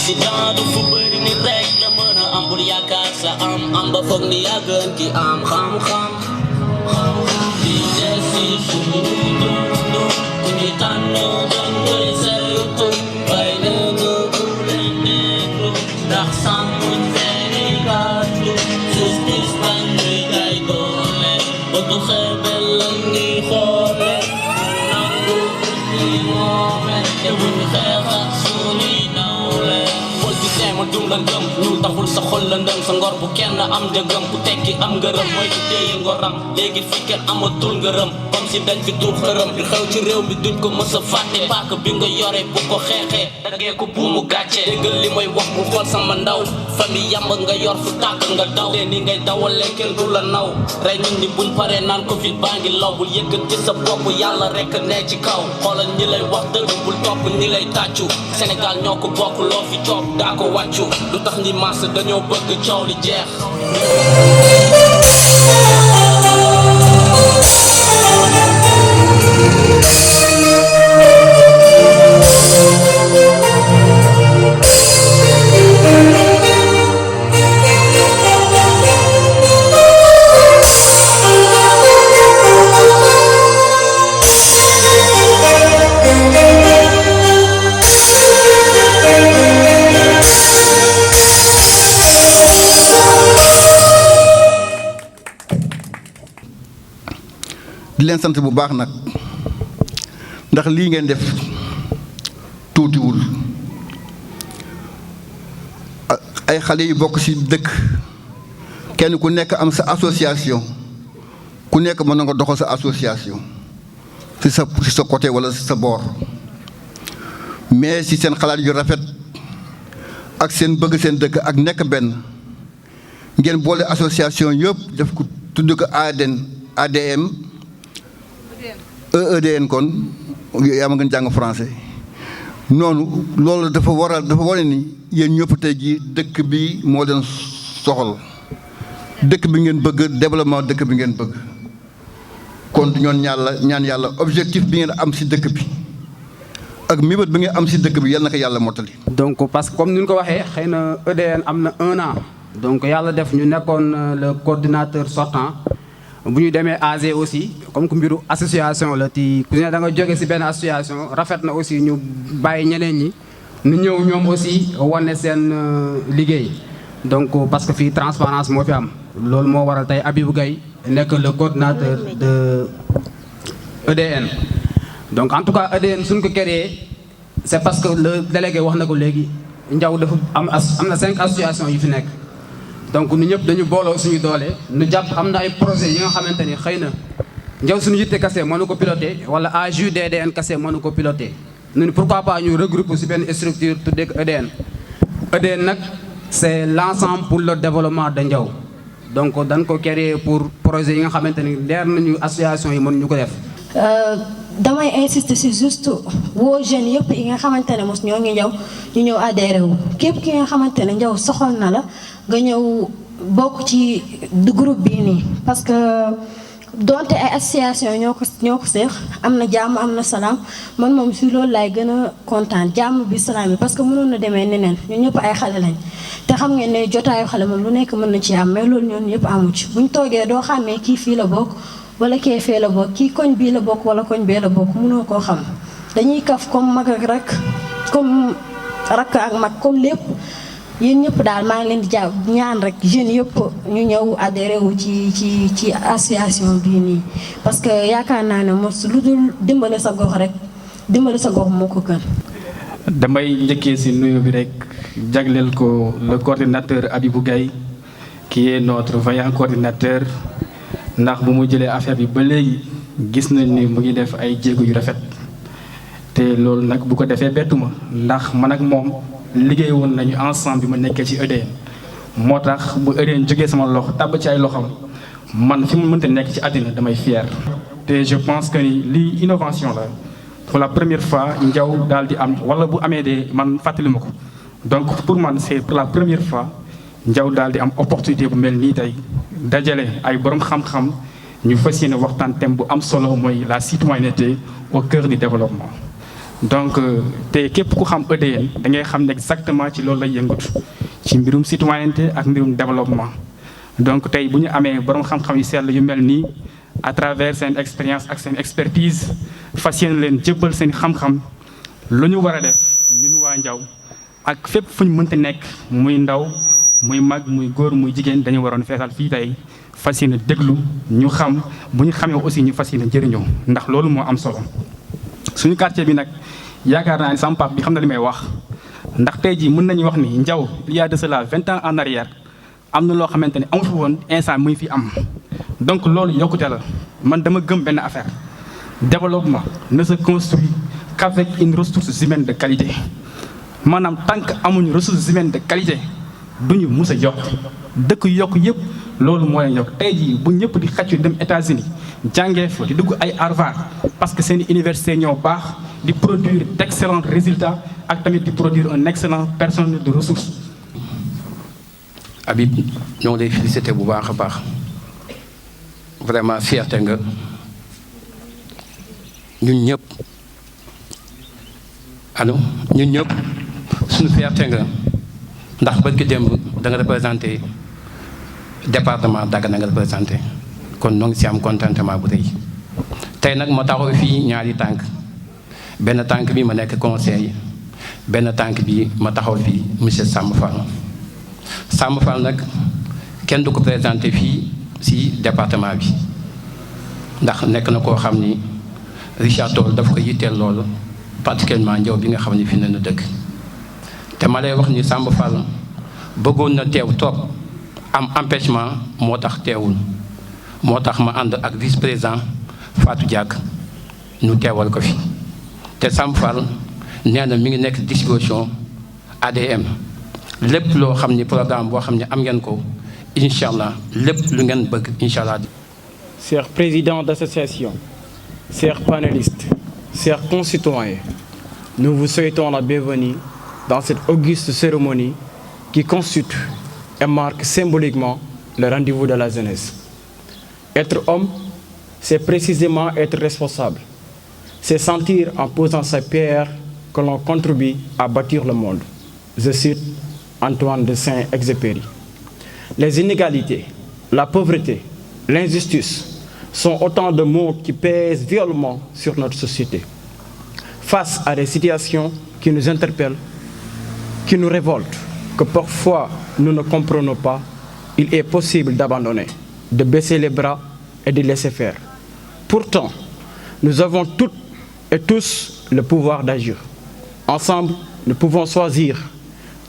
accident du fu bëri ni rek la mën a am bul yaakaar sa am ba foog ni yaa gën ki am xam-xam di des si suñu dund ku ñu tànn doon ngay saytu bay na nga ku leen déglu ndax sàmmuñ seeni kàddu justice bañ ñuy jaay doole ba du xeebel la ñuy xoole nangu ñi moome te buñ xeex ak suñuy nawle politicien ma dum la ngëm ñuul taxul sa xol la ndëm sa ngor bu kenn am njëgëm ku tekki am ngërëm mooy ku téye ngoram léegi fi kenn amatul ngërëm comme si dañ fi tuur xërëm li xew ci réew mi duñ ko mës a fàtte paaka bi nga yore bu ko xeexee dagee ko buumu gàcce déggal li may wax bu xool sama ndaw famille yàmb nga yor fu tàkk nga daw te ni ngay dawalee kenn du la naw rey nit ñi buñ paree naan covid baa ngi law bul yëkkati sa bopp yàlla rek ne ci kaw xoolal ñi lay wax dëgg bul topp ñi lay tàccu Sénégal ñoo ko bokk loo fi toog daa ko wàccu lu tax ñi maas dañoo bëgg coow li jeex di leen sant bu baax nag ndax lii ngeen def tuutiwul ay xale yu bokk ci dëkk kenn ku nekk am sa association ku nekk mën na nga doxal sa association ci sa côté walla ci sa boor mais ci seen xalaat yu rafet ak seen bëgg seen dëkk ak nekk benn ngeen boole association yëpp def ko tudd ko ADM EEDN kon yaa ma gën jàng français noonu loolu dafa wane ni yéen ñëpp tey jii dëkk bi moo leen soxal dëkk bi ngeen bëgg développement dëkk bi ngeen bëgg kon ñaan yàlla objectif bi ngeen am ci dëkk bi ak mébét bi ngeen am ci dëkk bi yal na ko yàlla mottali. donc parce que comme ni ñu ko waxee xëy na EDN am na 1 an donc yàlla def ñu nekkoon le coordinateur sortant. bu ñu demee AG aussi comme que mbiru association la ti ku ne da nga jóge ci benn association rafet na aussi ñu bàyyi ñeneen ñi ñu ñëw ñoom aussi wane seen liggéey donc parce que fii transparence moo fi am loolu moo waral tey Habibou Gaye nekk le coordinateur de EDN donc en tout cas EDN suñ ko créé c'est parce que le délégué wax na ko léegi Ndiaw dafa am na 5 associations yu fi nekk donc ñu ñëpp dañu booloo suñu doole ñu jàpp am na ay projets yi nga xamante ni xëy na Ndiaw suñu yitte kase mënu ko piloter wala AJDDN kase mënu ko piloter ñu ni pourquoi pas ñu regrouper ci benn structure tuddee ko EDN. EDN nag c'est l'ensemble pour le développement de Ndiaw donc dañ ko créer pour projet yi nga xamante ni leer nañu association yi mën ñu ko def. damay insister ci juste woo jeunes yëpp yi nga xamante ne mos ñoo ngi ñu ñëw adhéré wu képp ki nga xamante ne Ndiaw soxal na la nga ñëw bokk ci groupe bii nii parce que donte ay association ñoo ko seex am na jàmm am na salaam man moom si loolu laay gën a kontaan jàmm bi salaam bi parce que mënoon na demee neneen ñun ñëpp ay xale lañ te xam ngeen ne jotaayu xale moom lu nekk mën na ci am mais loolu ñun ñëpp amu ci buñ toogee doo xàmmee kii fii la bokk wala kee fee la bokk kii koñ bii la bokk wala koñ bee la bokk mënoo koo xam dañuy kaf comme mag ak rak comme rakk ak mag comme lépp yéen ñëpp daal maa ngi leen di ñaan rek jeunes yëpp ñu ñëw adhéré wu ci association bii nii parce que yaakaar naa ne mos lu dul dimbale sa gox rek dimbale sa gox moo ko gën. damay njëkkee ci nuyu bi rek jagleel ko le coordinateur Habibou Gaye qui est notre vaillant coordinateur ndax bu mu jëlee affaire bi ba léegi gis nañ ni mu ngi def ay jéego yu rafet te loolu nag bu ko defee bettuma ndax man ak moom liggéey woon nañu ensemble bi ma nekkee ci EDN moo tax bu EDN jógee sama loxo tàbb ci ay loxam man fi mu mënta nekk ci àddina damay fier te je pense que ni lii innovation la pour la première fois Ndiaw daal di am wala bu amee de man fàttali ma ko donc pour man c'est pour la première fois Ndiaw daal di am opportunité bu mel nii tey dajale ay borom xam-xam ñu fas yéene waxtaan thème bu am solo mooy la citoyenneté au cœur du développement donc te képp ku xam EDN da ngay xam ne exactement ci loolu lay yëngatu ci mbirum citoyenneté ak mbirum développement. donc tey bu ñu amee borom xam-xam yu sell yu mel nii à travers seen expérience ak seen expertise fas yéene leen jébbal seen xam-xam lu ñu war a def ñun waa Ndiaw ak fépp fu ñu mënta nekk muy ndaw muy mag muy góor muy jigéen dañu waroon feesal fii tey fas yéene déglu ñu xam bu ñu xamee aussi ñu fas yéene jëriñoo ndax loolu moo am solo. suñu quartier bi nag yaakaar naa ne sama pap bi xam na li may wax ndax tey jii mën nañu wax ni Ndiaw il y a de cela 20 ans en arrière am na loo xamante ne amu fi woon instant muy fi am. donc loolu yokkute la man dama gëm benn affaire développement ne se construit qu'avec une ressource humaine de qualité maanaam tant que amuñu ressources humaines de qualité duñu mus a yokk dëkk yokk yëpp loolu moo leen yokk. tey jii bu ñëpp di xàccu dem États-Unis jàngee fa di dugg ay Harvard parce que seen université ñoo baax di produire d'excellents résultats ak tamit di produire un excellent personnel de ressources. Habib ñoo lay félicité bu baax a baax vraiment fierté nga ñun ñëpp allo ñun ñëpp suñu fierté nga ndax barki démb da nga représenté département Dagana nga représenté kon ñoo ngi si am contentement bu rëy tey nag ma taxaw fii ñaari tànk benn tànk bi ma nekk conseil benn tànk bi ma taxaw fii monsieur Samba Fall. Samba Fall nag kenn du ko présenté fii si département bi ndax nekk na koo xam ni Richard Toll daf ko yitteel loolu particulièrement Ndiaw bi nga xam ni fi na dëkk te ma lay wax ni Samba Fall bëggoon na teew trop am empêchement moo tax teewul moo tax ma ànd ak vice président Fatou Diak ñu teewal ko fi te Samba Fall nee na mi ngi nekk disposition ADM lépp loo xam ni programme boo xam ne am ngeen ko incha allah lépp lu ngeen bëgg incha allah. Chers présidents d'association, chers panélistes, chers concitoyens, nous vous souhaitons la bienvenue dans cette auguste cérémonie qui constitue et marque symboliquement le rendez-vous de la jeunesse. Être homme, c'est précisément être responsable. C'est sentir en posant sa pierre que l'on contribue à bâtir le monde. Je cite Antoine de Saint-Exupéry. Les inégalités, la pauvreté, l'injustice sont autant de mots qui pèsent violemment sur notre société. Face à des situations qui nous interpellent, qui nous révoltent, que parfois nous ne comprenons pas, il est possible d'abandonner, de baisser les bras et de laisser faire. Pourtant, nous avons toutes et tous le pouvoir d'agir. Ensemble, nous pouvons choisir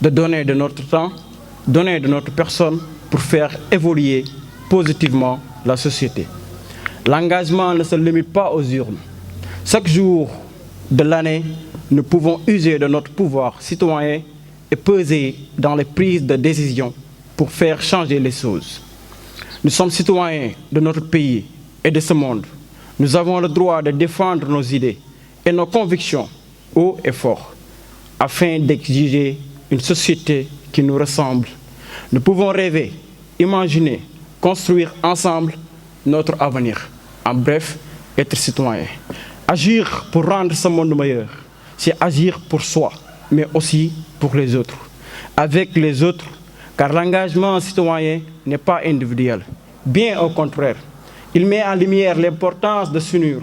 de donner de notre temps, donner de notre personne pour faire évoluer positivement la société. L'engagement ne se limite pas aux urnes. Chaque jour de l'année, nous pouvons user de notre pouvoir citoyen et peser dans les prises de décision pour faire changer les choses. Nous sommes citoyens de notre pays et de ce monde. Nous avons le droit de défendre nos idées et nos convictions haut et fort, afin d'exiger une société qui nous ressemble. Nous pouvons rêver, imaginer, construire ensemble notre avenir. En bref, être citoyen. Agir pour rendre ce monde meilleur, c'est agir pour soi, mais aussi pour les autres. Avec les autres, car l'engagement citoyen n'est pas individuel. Bien au contraire, il met en lumière l'importance de s'unir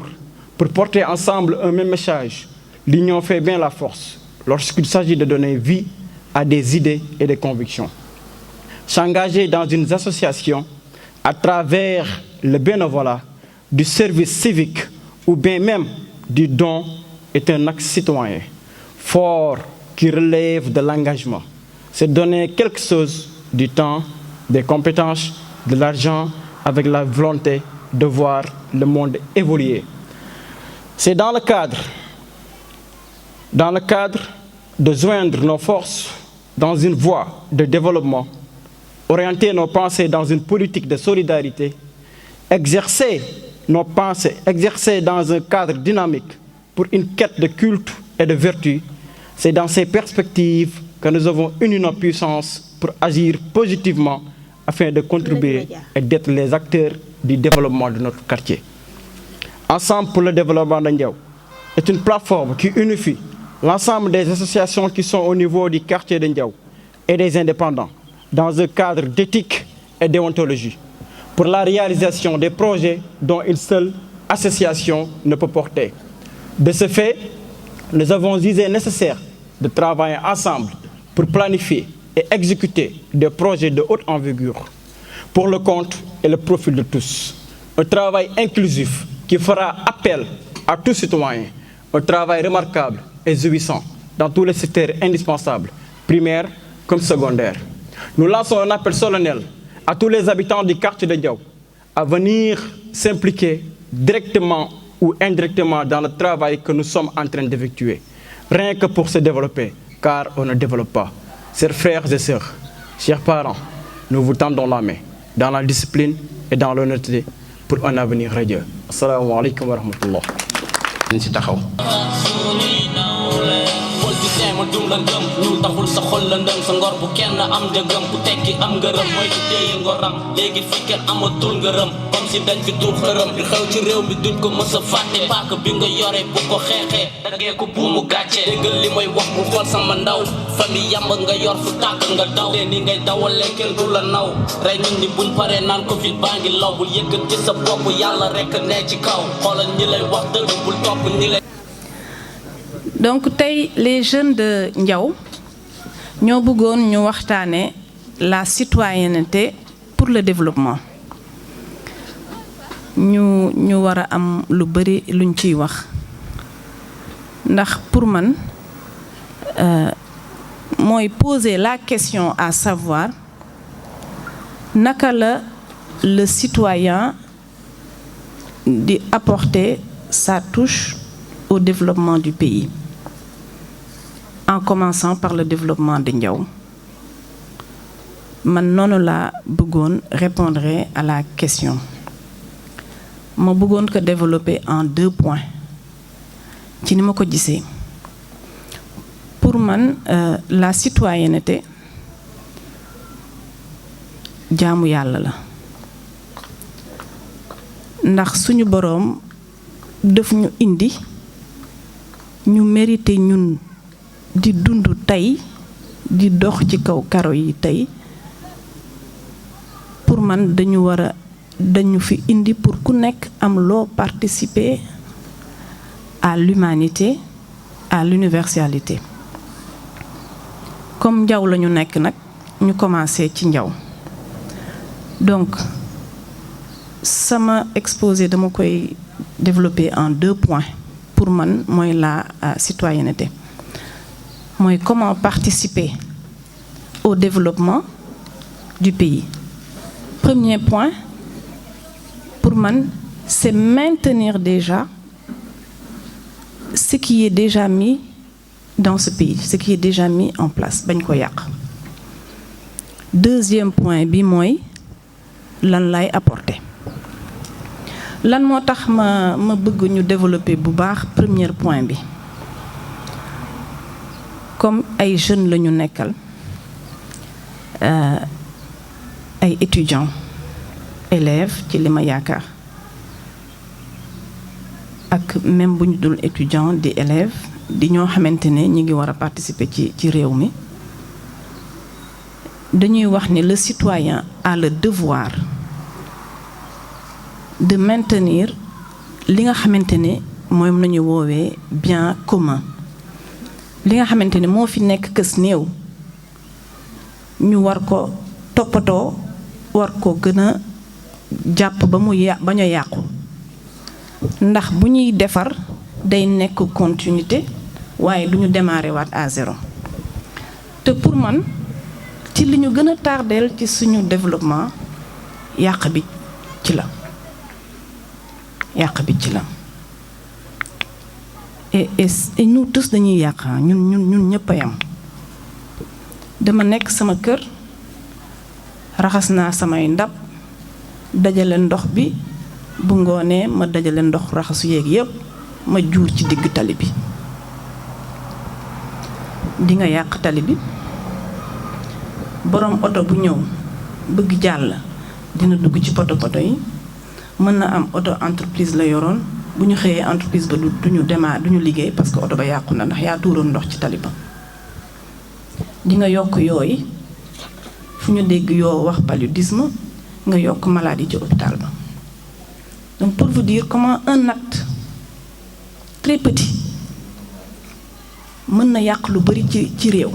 pour porter ensemble un même message. L'union fait bien la force lorsqu'il s'agit de donner vie à des idées et des convictions. S'engager dans une association à travers le bénévolat, du service civique ou bien même du don est un acte citoyen fort qui relève de l'engagement. C'est donner quelque chose du temps, des compétences, de l'argent avec la volonté de voir le monde évoluer. C'est dans le cadre de joindre nos forces dans une voie de développement, orienter nos pensées dans une politique de solidarité, exercer nos pensées, exercer dans un cadre dynamique pour une quête de culte et de vertu. C'est dans ces perspectives que nous avons uni nos puissances pour agir positivement afin de contribuer et d'être les acteurs du développement de notre quartier. Ensemble pour le développement de Ndiaw, est une plateforme qui unifie l'ensemble des associations qui sont au niveau du quartier de Ndiaw et des indépendants dans un cadre d'éthique et déontologie pour la réalisation des projets dont une seule association ne peut porter. De ce fait, nous avons jugé nécessaire de travailler ensemble pour planifier et exécuter des projets de haute envergure pour le compte et le profit de tous. Un travail inclusif qui fera appel à tous citoyens, un travail remarquable et jouissant dans tous les secteurs indispensables, primaires comme secondaires. Nous lançons un appel solennel à tous les habitants du quartier de Ndiaw à venir s'impliquer directement ou indirectement dans le travail que nous sommes en train d'effectuer, rien que pour se développer, car on ne développe pas. Chers frères et sœurs, chers parents, nous vous tendons la main dans la discipline et dans l'honnêteté pour un avenir radieux. Assalamu alaikum wa rahmatullah. ma dum la ngëm ñuul taxul sa xol la ndëm sa ngor bu kenn am njëgëm ku tekki am ngërëm mooy ku téye ngoram léegi fi kenn amatul ngërëm comme si dañ fi tuur xërëm di xew ci réew mi duñ ko mës a fàtte paaka bi nga yore bu ko xeexee daggee ko buumu gàcce déggal li may wax bu xool sama ndaw famille yàmb nga yor fu tàkk nga daw te ni ngay dawalee kenn du la naw rey nit ñi buñ paree naan covid baa ngi law bul yëkkat ci sa bopp yàlla rek ne ci kaw xoolal ñi lay wax dëgg bul topp ñi lay. Donc les jeunes de Ndiaw ñoo bëggoon ñu waxtaane la citoyenneté pour le développement ñu war a am lu bari luñ ciy wax ndax pour man mooy poser la question à savoir naka la le citoyen di apporter sa touche au développement du pays. En commençant par le développement de Ndiaw man noonu laa bëggoon répondre à la question ma bëggoon ko développer en 2 points ci ni ma ko gisee pour man la citoyenneté jaamu yàlla la ndax suñu boroom daf ñu indi ñu mérité ñun di dund tey di dox ci kaw karo yi tey pour man dañu fi indi pour ku nekk am loo participer à l'humanité à l'universalité comme Ndiaw la ñu nekk nag ñu commencé ci Ndiaw donc sama exposé dama koy développer en 2 points pour man mooy la citoyenneté mooy comment participer au développement du pays. Premier point, pour man, c'est maintenir déjà ce qui est déjà mis dans ce pays, ce qui est déjà mis en place. Bañ ko yàq. Deuxième point bi mooy lan lay apporter. Lan moo tax ma bëgg ñu développer bu baax premier point bi. Comme ay jeunes la ñu nekkal ay étudiants élèves ci li ma yaakaar ak même bu ñu dul étudiant di élèves di ñoo xamante ne ñi ngi war a participer ci réew mi dañuy wax ni le citoyen a le devoir de maintenir li nga xamante ne mooy nañu woowee bien commun li nga xamante ne moo fi nekk kës néew ñu war ko toppatoo war ko gën a jàpp ba mu bañ a yàqu ndax bu ñuy defar day nekk continuité waaye du ñu démarrer waat à zéro te pour man ci li ñu gën a tardeel ci suñu développement yàq bi ci la et nous tous dañuy yàq ñun ñëpp a yam dama nekk sama kër raxas naa samay ndab dajale ndox bi bu ngoonee ma dajale ndox raxasu yeeg yépp ma juur ci digg tali bi di nga yàq tali bi boroom oto bu ñëw bëgg jàll dina dugg ci poto yi mën na am auto entreprise la yoroon bu ñu xëyee entreprise ba duñu duñu liggéey parce que oto ba yàqu na ndax yaa tuuroon ndox ci tali ba di nga yokk yooyu fu ñu dégg yoo wax paludisme nga yokk maladie ci hôpital ba. Donc pour vous dire comment un acte très petit mën na yàq lu bari ci réew.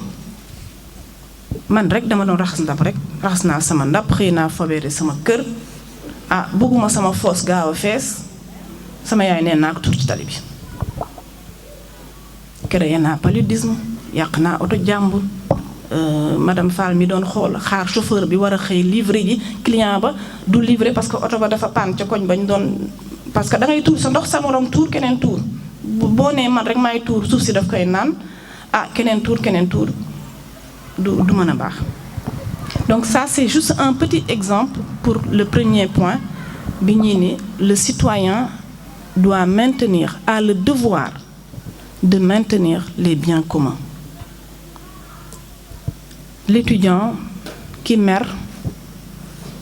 Man rek dama doon raxas ndab rek raxas naa sama ndab xëy naa fobeere sama kër bëgguma sama foos gaaw a fees sama yaay nee naa ko tur ci tali bi. créé naa paludisme yàq naa oto jàmbur madame Fall mi doon xool xaar chauffeur bi war a xëy livrer ji client ba du livrer parce que oto ba dafa panne ca koñ bañ doon parce que da ngay tuur sa ndox sa morom tuur keneen tuur boo nee man rek maay tuur suuf si daf koy naan keneen tuur du mën a baax. Donc ça c'est juste un petit exemple pour le premier point bi ñuy ni le citoyen doit maintenir, a le devoir de maintenir les biens communs. L'étudiant qui mer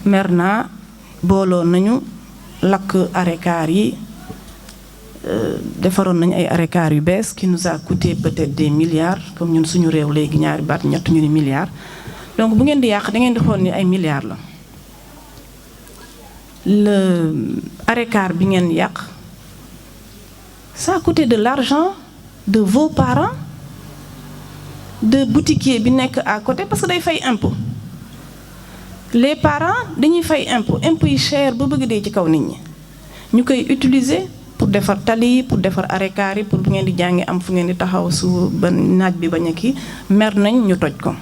na booloo nañu lakk arrêt-car yi defaroon nañu ay arrêt-car yu bees qui nous a coûté peut-être des milliards comme ñun suñu réew léegi ñaari baat ñett ñu ni milliards. Donc bu ngeen di yàq da ngeen di xool ni ay milliards la. Le arrêt-car bi ngeen yàq ça a coûté de l'argent de vos parents, de boutiquier bi nekk à côté parce que day fay impôt. Les parents dañuy fay impôt yi cher ba bëgg dee ci kaw nit ñi ñu koy utiliser pour defar tali yi pour defar arrêt-car yi pour bu ngeen di jàngi am fu ngeen di taxaw su ba naaj bi bañ a kii mer nañ ñu toj ko.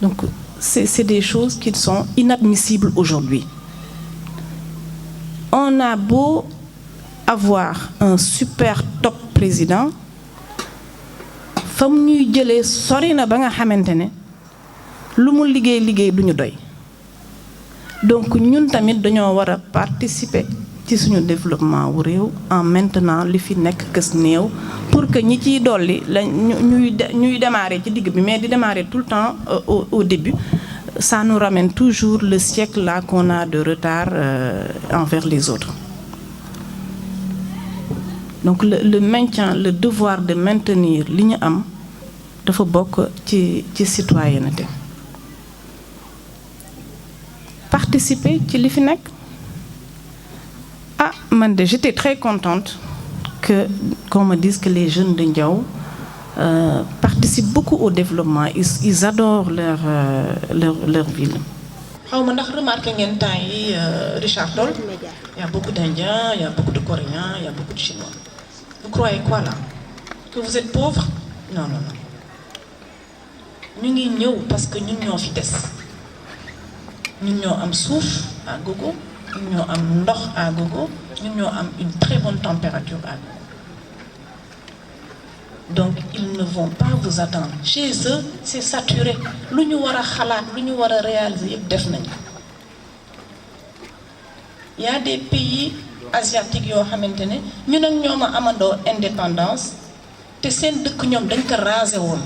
Donc c'est des choses qui sont inadmissibles aujourd'hui. On a beau avoir un super top président fam ñuy jëlee sori na ba nga xamante ne lu mu liggéey duñu doy. Donc ñun tamit dañoo war a participer ci suñu développement wu réew en maintenant li fi nekk kës néew pour que ñi ciy dolli la ñuy démarrer ci digg bi mais di démarrer tout le temps au début ça nous ramène toujours le siècle là qu'on a de retard envers les autres. Donc le maintien, le devoir de maintenir li ñu am dafa bokk ci citoyenneté. Participer ci li fi nekk man de j'étais très contente qu'on me dise que les jeunes de Ndiao participent beaucoup au développement. Ils adorent leur ville. xaw ma ndax remarqué ngeen temps yi Richard Toll, il y a beaucoup d'Indiens, il y a beaucoup de Coréens, il y a beaucoup de Chinois. Vous croyez quoi là? Que vous êtes pauvres? Non. Ñu ngi ñëw parce que ñun ñoo fi des. Ñun ñoo am suuf à gogo, ñun ñoo am ndox à gogo, ñun ñoo am une très bonne température à gogo. Donc ils ne vont pas vous attendre. Chez eux, c'est saturé. Lu ñu war a xalaat, lu ñu war a réaliser yëpp def nañu. Il y a des pays asiatiques yoo xamante ne ñun ak ñoom a amandoo indépendance te seen dëkk ñoom dañ ko rasé woon.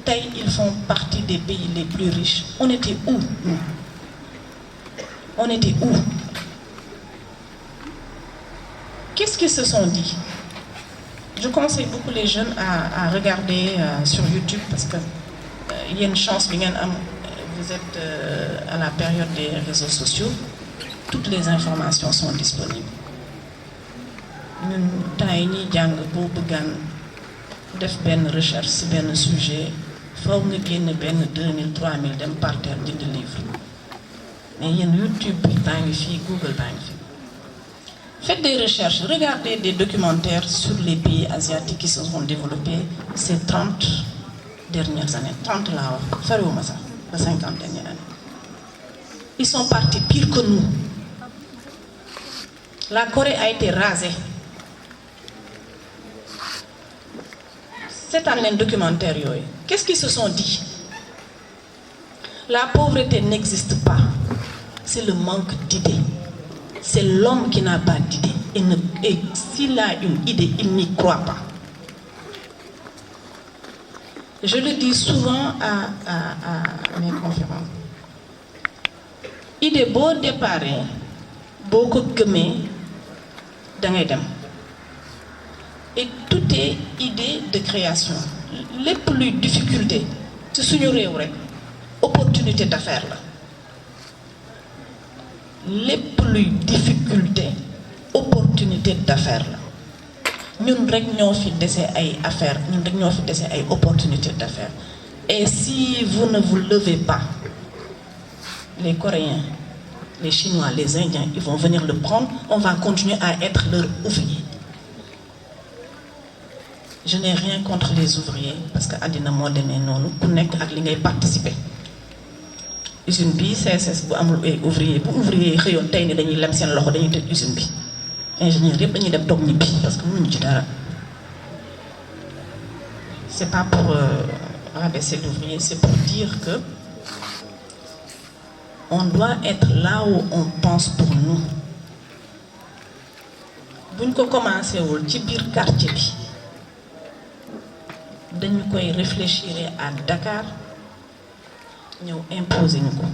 Tey ils font partie des pays les plus riches. On était où nous? On était où? Qu'est-ce qu'ils se sont dit? Je conseille beaucoup les jeunes à regarder sur YouTube parce que il y a une chance, vous êtes à la période des réseaux sociaux, toutes les informations sont disponibles. Ñun temps yi ñuy jàng boo bëggaan def benn recherche ci benn sujet foog nga génn benn 2000 3000 dem par terre jënd livre mais yéen YouTube bi baa ngi fii Google baa ngi fii. Faites des recherches, regardez des documentaires sur les pays asiatiques qui se sont développés ces 30 dernières années. 30 là, fariwuma sax ba 50 dernières années. Ils sont partis pire que nous. La Corée a été rasée. C'est un documentaire yooyu. Qu'est-ce qu'ils se sont dit? La pauvreté n'existe pas. C'est le manque d'idées. C'est l'homme qui n'a pas d'idée. Et s'il a une idée, il n'y croit pas. Je le dis souvent à mes conférences. Idée beau départ, boo ko gëmee da ngay dem et tout est idée de création lépp luy difficulté ci suñu réew rek opportunité d'affaires la lépp luy difficulté opportunité d'affaires la ñun rek ñoo fi dese ay affaires ñun rek ñoo fi dese ay opportunité d'affaires et si vous ne vous levez pas les Coréens, les Chinois, les Indiens, ils vont venir le prendre, on va continuer à être leurs ouvriers. Je n'ai rien contre les ouvriers parce que àddina moo demee noonu ku nekk ak li ngay participer. Usine bi CSS bu amul ay ouvrier bu ouvrier yi xëyoon tey ni dañuy lem seen loxo dañuy tëj usine bi ingénieur yëpp dañuy dem toog ñibbi parce que mënuñu ci dara. C'est pas pour rabaisser l'ouvrier, c'est pour dire que on doit être là où on pense pour nous. buñ ko commencé wul ci biir quartier bi dañu koy réfléchir à Dakar ñëw imposer ñu ko.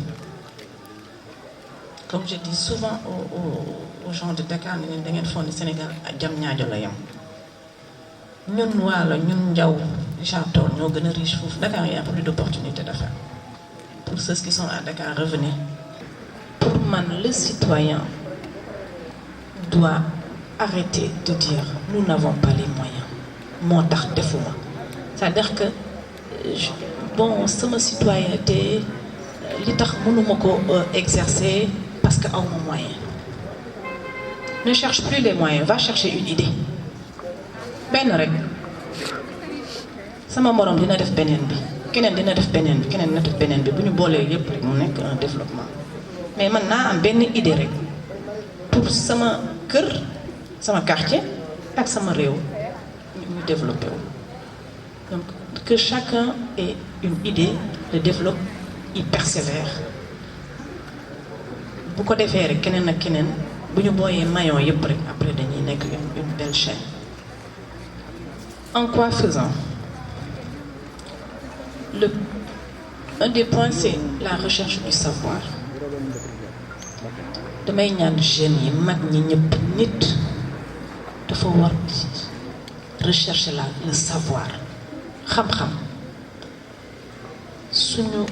Comme je dis souvent aux gens de Dakar ne leen da ngeen foog ne Sénégal ak Diamniadio la yem ñun Waalo ñun Ndiaw Richard Toll ñoo gën a riche foofu. Dakar y a plus d'opportunités d'affaires. Pour ceux qui sont à Dakar, revenez. Pour moi, le citoyen doit arrêter de dire nous n'avons pas les moyens. Mon tax defuma. C'est-à-dire que bon, sama citoyenneté li tax mënuma ko exercer parce que awma moyen. Ne cherche plus les moyens, va chercher une idée. Ben rek. Sama morom dina def benen bi. Keneen dina def beneen bi keneen dina def beneen bi bu ñu boolee yépp rek mu nekk un développement mais man naa am benn idée rek pour sama kër sama quartier ak sama réew ñu développé wu. Donc que chacun ait une idée le développe il persévère bu ko defee rek keneen ak keneen bu ñu booyee maillon yépp rek après dañuy nekk une belle chaîne. En quoi faisant? Un des points, c'est la recherche du savoir. damay ñaan jeunes yi mag ñi ñëpp nit dafa war rechercher le savoir xam-xam suñu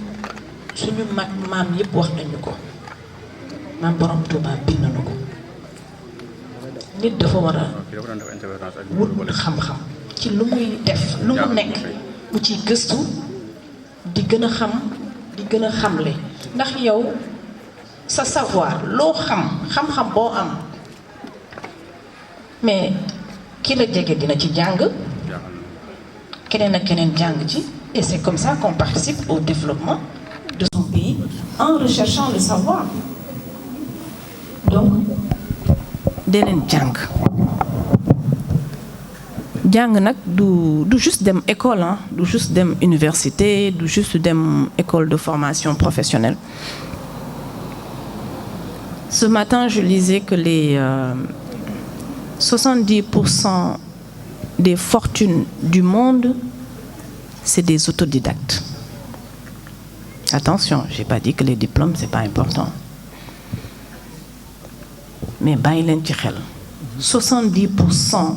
maam yëpp wax nañu ko maam borom Tuuba bind na ko nit dafa war a wut xam-xam ci lu muy def lu mu nekk mu ciy gëstu di gën a xam di gën a xamle ndax yow sa savoir loo xam-xam boo am mais ki la jege dina ci jàng keneen ak keneen jàng ci et c'est comme ça qu'on participe au développement de son pays en recherchant le savoir donc deneen jàng nag du juste dem école hein, du juste dem université du juste dem école de formation professionnelle. Ce matin, je lisais que les 70% des fortunes du monde, c'est des autodidactes. Attention, j'ai pas dit que les diplômes c'est pas important. Mais bàyyi leen ci xel 70%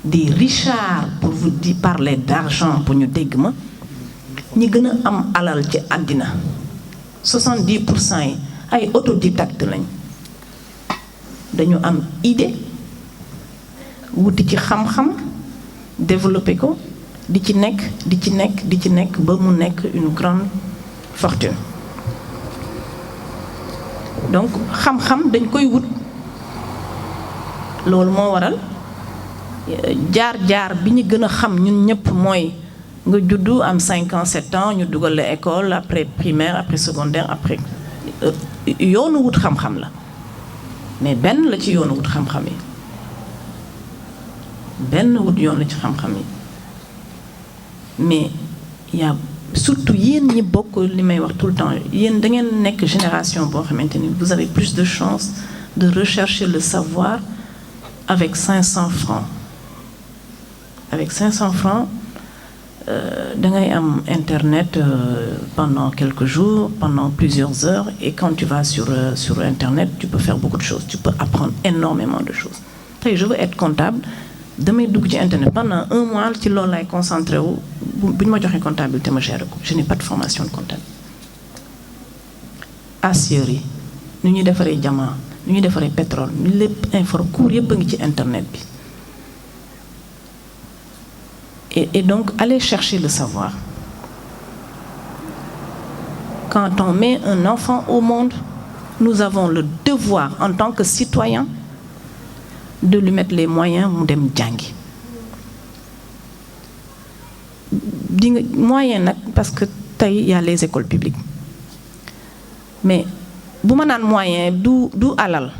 des richards, pour vous dire parler d'argent pour ñu dégg ma ñi gën a am alal ci àddina 70% yi ay autodidacte lañ dañu am idée wuti ci xam-xam développer ko di ci nekk ba mu nekk une grande fortune. Donc xam-xam dañ koy wut loolu moo waral jaar-jaar bi ñu gën a xam ñun ñëpp mooy nga juddu am 5 ans 7 ans ñu dugal la école après primaire après secondaire après yoonu wut xam-xam la mais benn la ci yoonu wut xam-xam yi yoon la ci xam-xam yi mais y a surtout yéen ñi bokk li may wax tout le temps yéen da ngeen nekk génération boo xamante ni vous avez plus de chances de rechercher le savoir avec 500 francs. Avec 500 francs, dangay am internet pendant quelques jours, pendant plusieurs heures, et quand tu vas sur internet, tu peux faire beaucoup de choses, tu peux apprendre énormément de choses. Je veux être comptable, damay dugg ci internet pendant 1 mois ci loolu lay concentré wu bu ñu ma joxee comptabilité ma géré ko. Je n'ai pas de formation de comptable. Aciérie, nu ñuy defaree diamant, nu ñuy defaree pétrole, lépp cours yëpp a ngi ci internet bi. Et donc, aller chercher le savoir. Quand on met un enfant au monde, nous avons le devoir, en tant que citoyens, de lui mettre les moyens mu dem jàngi. Moyens parce que il y a les écoles publiques. Mais bu ma naan moyen du alal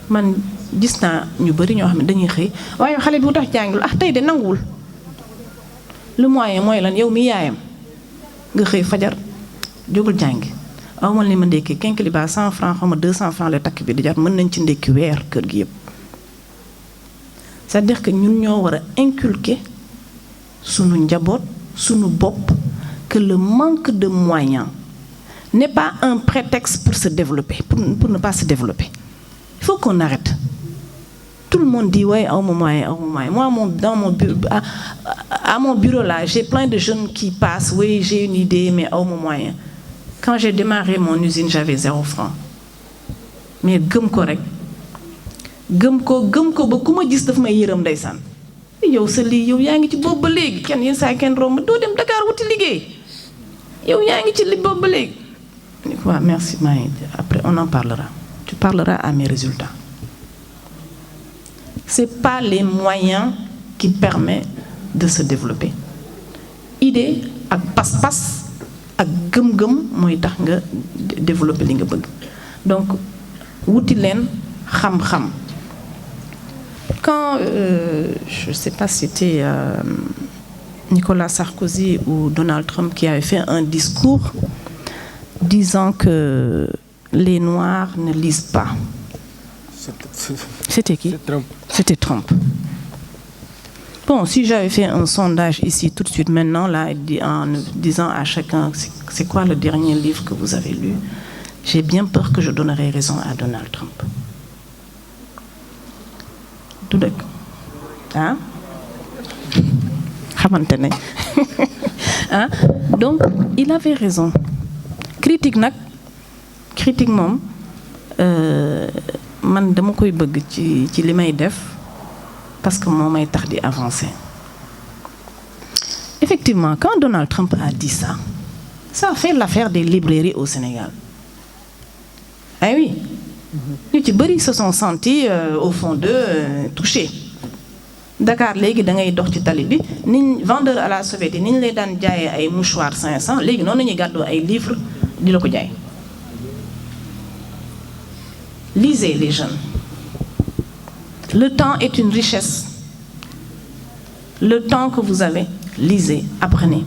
man gis naa ñu bari ñoo xam ne dañuy xëy waaye xale bi bu tax jàngul tey de nanguwul le moyen mooy lan yow mi yaayam nga xëy fajar jógul jàngi aw ma li ma ndékki kinkiliba 100 francs xaw ma 200 francs la takk bi di jar mën nañ ci ndékki weer kër gi yëpp. C'est-à-dire que ñun ñoo war a inculquer sunu njaboot sunu bopp que le manque de moyens n'est pas un prétexte pour se développer, pour ne pas se développer. Il faut qu'on arrête. Tout le monde dit ouais, à mon bureau là, j'ai plein de jeunes qui passent, oui, j'ai une idée, mais à mon moyen. Quand j'ai démarré mon usine, j'avais 0 francs. Mais gëm ko rek. Gëm ko ba ku ma gis daf may yërëm ndeysaan. Yow sa lii yow yaa ngi ci boobu ba léegi kenn yenn saa kenn romb doo dem Dakar wuti liggéey. Yow yaa ngi ci li boobu ba léegi. Ouais, merci Maïd. Après on en parlera. Tu parleras à mes résultats. C'est pas les moyens qui permettent de se développer. Idée ak pas-pas ak gëm-gëm mooy tax nga développer li nga bëgg. Donc wuti leen xam-xam. Quand je sais pas si c'était Nicolas Sarkozy ou Donald Trump qui avait fait un discours disant que les Noirs ne lisent pas. C'était qui? C'était Trump. Bon, si j'avais fait un sondage ici tout de suite maintenant, là, en disant à chacun c'est quoi le dernier livre que vous avez lu, j'ai bien peur que je donnerais raison à Donald Trump. Tout d'accord. Hein? Hein? Donc, il avait raison. Critique moom man dama koy bëgg ci li may def parce que moo may tax di avancer. Effectivement, quand Donald Trump a dit ça a fait l'affaire des librairies au Sénégal. Ah oui, ñu ci bëri se sont sentis au fond d'eux touchés. Dakar léegi da ngay dox ci tali bi ni vendeur à la sauvette ni ñu lay daan jaayee ay mouchoir 500 léegi noonu la ñuy gàddoo ay livres di la ko jaay. Lisez les jeunes. Le temps est une richesse. Le temps que vous avez, lisez, apprenez.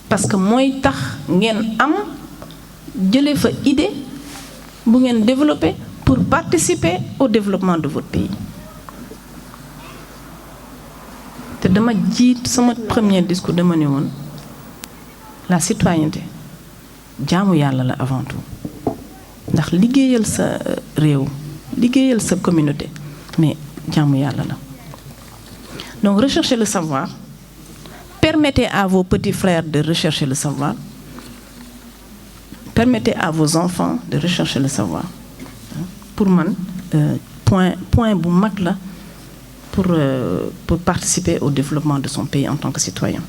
Parce que mooy tax ngeen am jëlee fa idée bu ngeen développer pour participer au développement de votre pays. te dama jiit sama premier discours dama ne woon la citoyenneté jaamu yàlla la avant tout ndax liggéeyal sa réew liggéeyal sa communauté mais jaamu yàlla la. Donc recherchez le savoir, permettez à vos petits frères de rechercher le savoir, permettez à vos enfants de rechercher le savoir. Pour man point bu mag la pour participer au développement de son pays en tant que citoyen.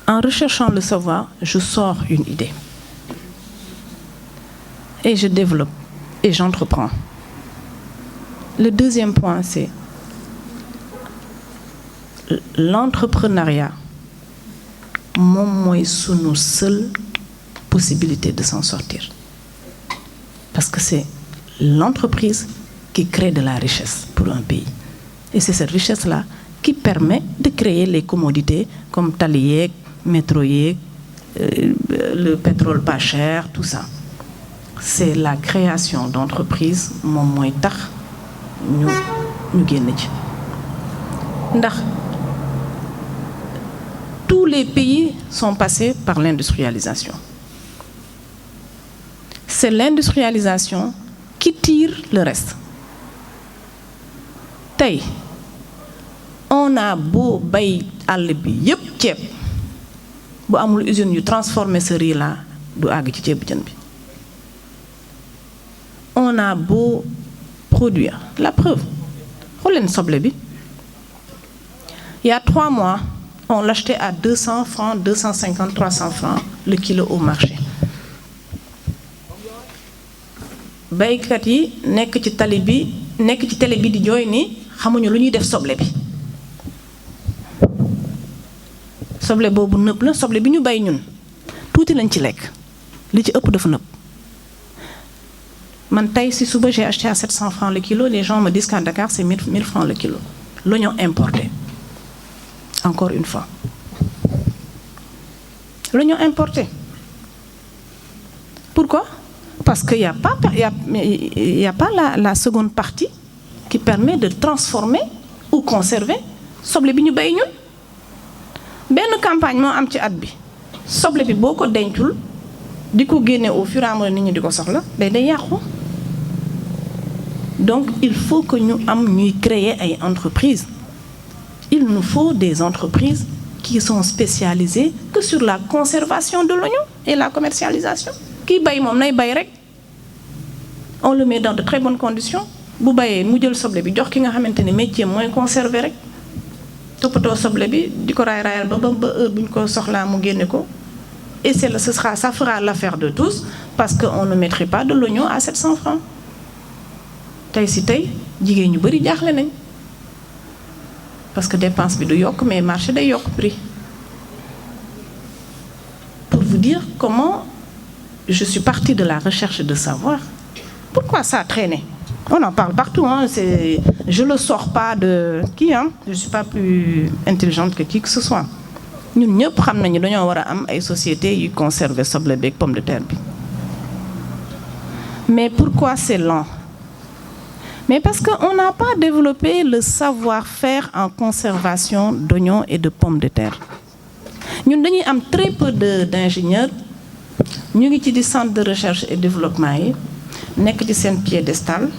En recherchant le savoir, je sors une idée et je développe et j'entreprends. Le deuxième point, c'est l'entrepreneuriat. Moom mooy sunu seule possibilité de s'en sortir. Parce que c'est l'entreprise qui crée de la richesse pour un pays. Et c'est cette richesse-là qui permet de créer les commodités comme tali yeeg, métro yeeg, le pétrole pas cher, tout ça. C'est la création d'entreprises moom mooy tax ñu génn ci ndax tous les pays sont passés par l'industrialisation. C'est l'industrialisation qui tire le reste. Tey on a beau bay àll bi yépp ceeb bu amul usine yu transformer ce riz là du àgg ci ceebu jën bi. On a beau produire la preuve xool leen soble bi il y a 3 mois on l'achetait à 200 francs 250 300 francs le kilo au marché. baykat yi nekk ci tali bi nekk ci télé bi di jooy ni xamuñu lu ñuy def soble bi soble boobu nëb la soble bi ñu bay ñun tuuti lañ ci lekk li ci ëpp dafa nëb man tey si suba j'ai acheté à 700 francs le kilo les gens me disent qu'à Dakar c'est 1000 francs le kilo l'oignon importé encore une fois l'oignon importé pourquoi? Parce qu'il n'y a pas la seconde partie qui permet de transformer ou conserver soble bi ñu bay ñun benn campagne moo am ci at bi soble bi boo ko dencul di ko génne au fur et à mesure nit ñi di ko soxla day yàqu donc il faut que ñu am ñuy créer ay entreprises il nous faut des entreprises qui sont spécialisées que sur la conservation de l'oignon et la commercialisation kii bay moom nay bay rek on le met dans de très bonnes conditions bu bayee mu jël soble bi jox ki nga xamante ne métier mooy conserver rek toppatoo soble bi di ko raayal ba heure bu ñu ko soxlaa mu génne ko et ça fera l'affaire de tous parce que on ne mettrait pas de l'oignon à 700 francs tey si tey jigéen ñu bari jaaxle nañ parce que dépense bi du yokk mais marché day yokk prix pour vous dire comment je suis partie de la recherche de savoir pourquoi ça a traîné. On en parle partout, hein. Je ne le sors pas de qui, hein. Je ne suis pas plus intelligente que qui que ce soit. Nous ñëpp xam nañu dañoo war a am ay sociétés yu conserver soble beeg pomme de terre bi. Mais pourquoi c'est lent? Mais parce qu'on n'a pas développé le savoir-faire en conservation d'oignons et de pommes de terre. Ñun dañuy am très peu d'ingénieurs ñu ngi ci di centre de recherche et développement yi nekk ci seen piédestal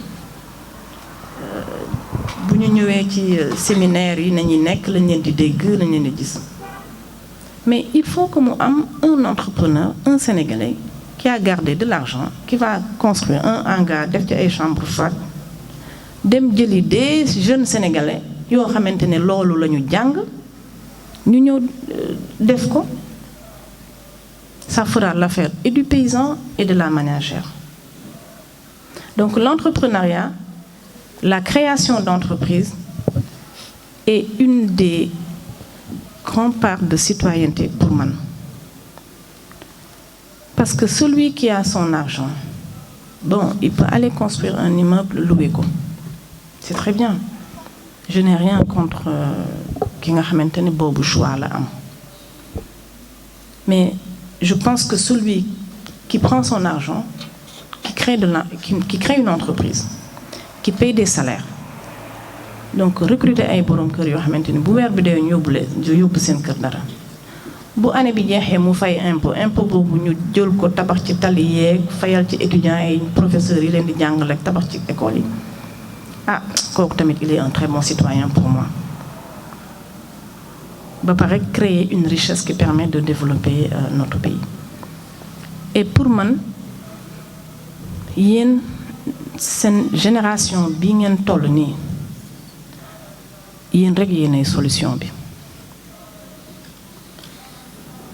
bu ñu ñëwee ci séminaire yi nañuy nekk lañ leen di dégg lañ leen di gis mais il faut que mu am un entrepreneur un Sénégalais qui a gardé de l'argent qui va construire un hangar def ci ay chambres froides dem jëli des jeunes Sénégalais yoo xamante ne loolu la ñu jàng ñu ñëw def ko ça fera l'affaire et du paysan et de la ménagère. Donc l'entrepreneuriat, la création d'entreprises est une des grandes parts de citoyenneté pour moi. Parce que celui qui a son argent, bon, il peut aller construire un immeuble, louer quoi. C'est très bien. Je n'ai rien contre qui n'a jamais beau choix là. Mais je pense que celui qui prend son argent, qui crée une entreprise, qui paye des salaires, donc recruter ay borom kër yoo xamante ni bu weer bi dee ñu yóbbu seen kër dara bu année bi jeexee mu fay impôt boobu ñu jël ko tabax ci tali yeeg fayal ci étudiants yi professeurs yi leen di jàngale ak tabax ci école yi ah kooku tamit il est un très bon citoyen pour moi. ba pare créer une richesse qui permet de développer notre pays et pour man yéen seen génération bi ngeen toll nii yéen rek yéenay solution bi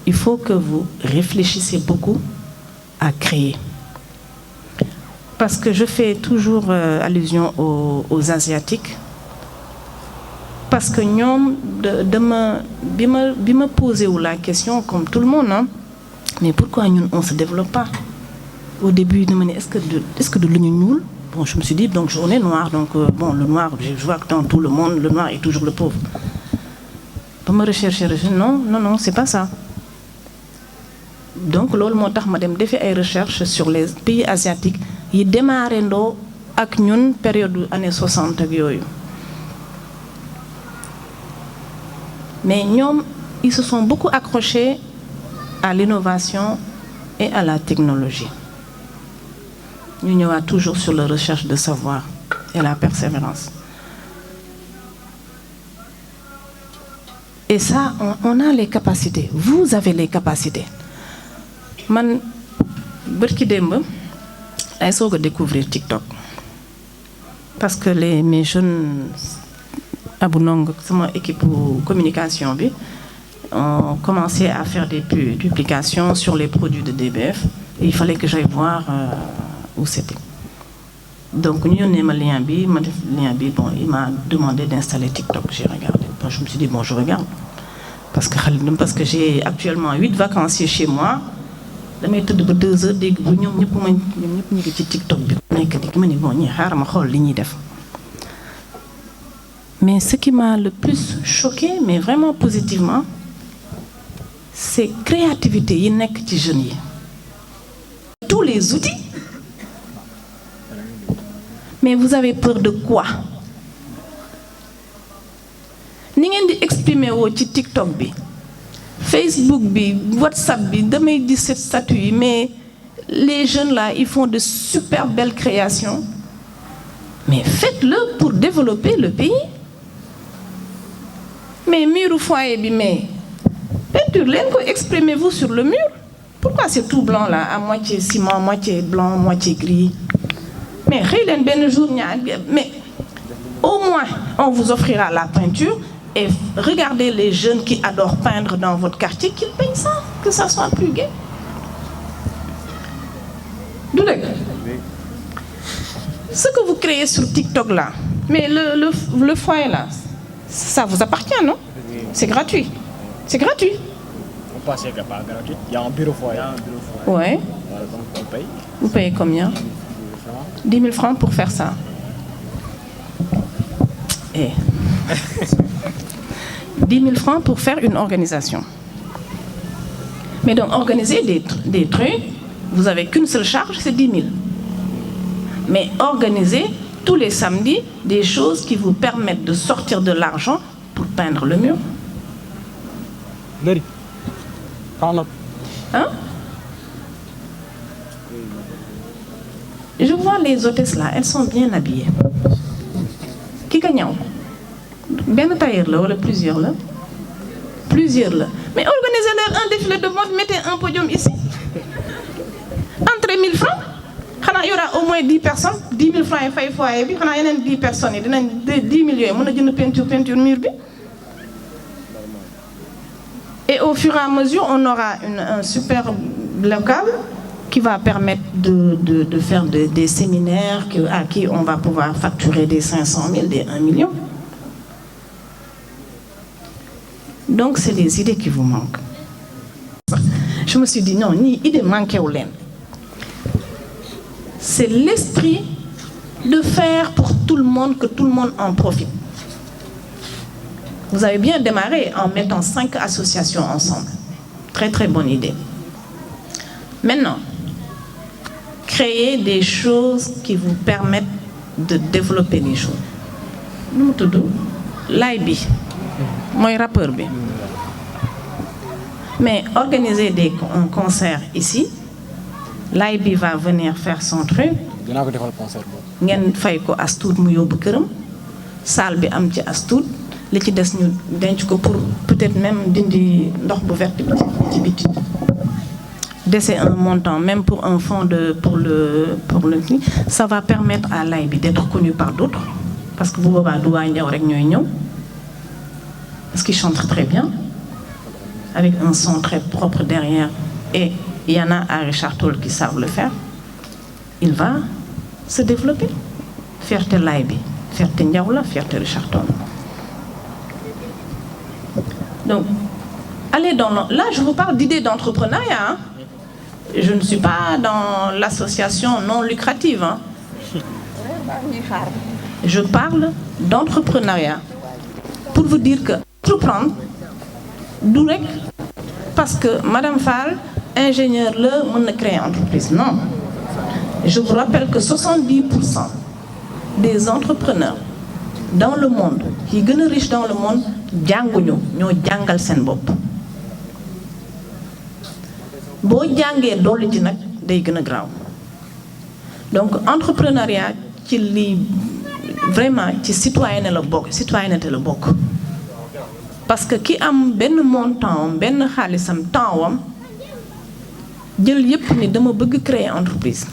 il faut que vous réfléchissiez beaucoup à créer parce que je fais toujours allusion aux Asiatiques parce que ñoom bi ma posé wu la question comme tout le monde hein mais pourquoi ñun on se développe pas au début dama ne est-ce que de lu ñu ñuul bon je me suis dit donc on est noir donc bon le noir je vois que dans tout le monde le noir est toujours le pauvre ba ma rechercher non c'est pas ça donc loolu moo tax ma dem defi ay recherches sur les pays asiatiques yi démarré ndoo ak ñun période années 60 ak yooyu mais ñoom ils se sont beaucoup accrochés à l'innovation et à la technologie. Ñu ñëwaat toujours sur la recherche de savoir et la persévérance. Et ça, on a les capacités. Vous avez les capacités. Man bërki démb ay soog a découvrir TikTok parce que mes jeunes Abou Nong sama équipe communication bi ont commencé à faire des publications sur les produits de DBF et il fallait que j'aille voir où c'était. Donc ñu yónnee ma lien bi ma def lien bi bon il m'a demandé d'installer TikTok. J'ai regardé. Bon, je me suis dit bon je regarde parce que j'ai actuellement 8 vacanciers chez moi. damay tëdd ba 2 heures dégg bu ñoom ñëpp ñu ngi ci TikTok bi nekk di ma ni bon ñi xaaral ma xool li ñuy def. Mais ce qui m'a le plus choqué mais vraiment positivement c'est créativité yi nekk ci jeunes yi. Tous les outils. Mais vous avez peur de quoi? Ni ngeen di exprimer woo ci TikTok bi. Facebook bi WhatsApp bi damay di cette statut mais les jeunes là ils font de super belles créations mais faites-le pour développer le pays mais muru foyer bi mais peinture leen ko exprimez-vous sur le mur pourquoi c'est tout blanc là à moitié ciment moitié blanc moitié gris mais xëy leen benn jour ñaar mais au moins on vous offrira la peinture. Et regardez les jeunes qui adorent peindre dans votre quartier, qu'ils peignent ça, que ça soit plus gai. Ce que vous créez sur TikTok là, mais le foyer là, ça vous appartient, non? C'est gratuit. C'est gratuit. On pense que c'est pas gratuit. Il y a un bureau foyer. Ouais. Voilà, donc on paye. Vous payez combien? 10 000 francs pour faire ça. Et 10 000 francs pour faire une organisation. Mais donc, organiser des trucs, vous n'avez qu'une seule charge, c'est 10 000. Mais organiser tous les samedis des choses qui vous permettent de sortir de l'argent pour peindre le mur. Hein? Je vois les hôtesses là, elles sont bien habillées. Qui gagne? Ben tailleur là, ou plusieurs là. Plusieurs là. Mais organisez-leur un défilé de mode, mettez un podium ici. Entre 1000 francs. Il y aura au moins 10 personnes. 10 000 francs et faille foyer. Il y a 10 personnes. Il y a 10 millions. Il y a une peinture mur. Et au fur et à mesure, on aura un super local qui va permettre de faire des séminaires à qui on va pouvoir facturer des 500 000, des 1 million. Donc, c'est les idées qui vous manquent. Je me suis dit, non, ni idée manquée au laine. C'est l'esprit de faire pour tout le monde, que tout le monde en profite. Vous avez bien démarré en mettant 5 associations ensemble. Très, très bonne idée. Maintenant, créer des choses qui vous permettent de développer les choses. Nous, tout doux, l'IB, moi, rappeur. Mais organiser un concert ici, l'IB va venir faire son truc. Ngeen fay ko as tuut mu yóbbu këram salle bi am ci as tuut li ci des ñu denc ko pour peut-être même dindi ndox bu vert bi ci biti. Dese un montant même pour un fonds pour le ça va permettre à l'IB d'être connu par d'autres parce que bu boobaa du waa Ndiaw rek ñooy ñëw parce qu'ils chantent très bien avec un son très propre derrière et il y en a à Richard Toll qui savent le faire. Il va se développer. Fierté l'IB, fierté Ndiaoula, fierté Richard Toll. Donc, allez dans là, je vous parle d'idées d'entrepreneuriat. Hein. Je ne suis pas dans l'association non lucrative. Hein. Je parle d'entrepreneuriat. Pour vous dire que entreprendre, direct, parce que Madame Fall, ingénieur, le monde créer entreprise. Non. Je vous rappelle que 70% des entrepreneurs dans le monde qui gën a riche dans le monde jànguñu ñoo jàngal seen bopp boo jàngee dolli ci nag day gën a graaw donc entrepreneuriat ci li vraiment ci citoyenneté la bokk parce que ki am benn montant am benn xaalisam temps wam jël yépp ni dama bëgg créer entreprise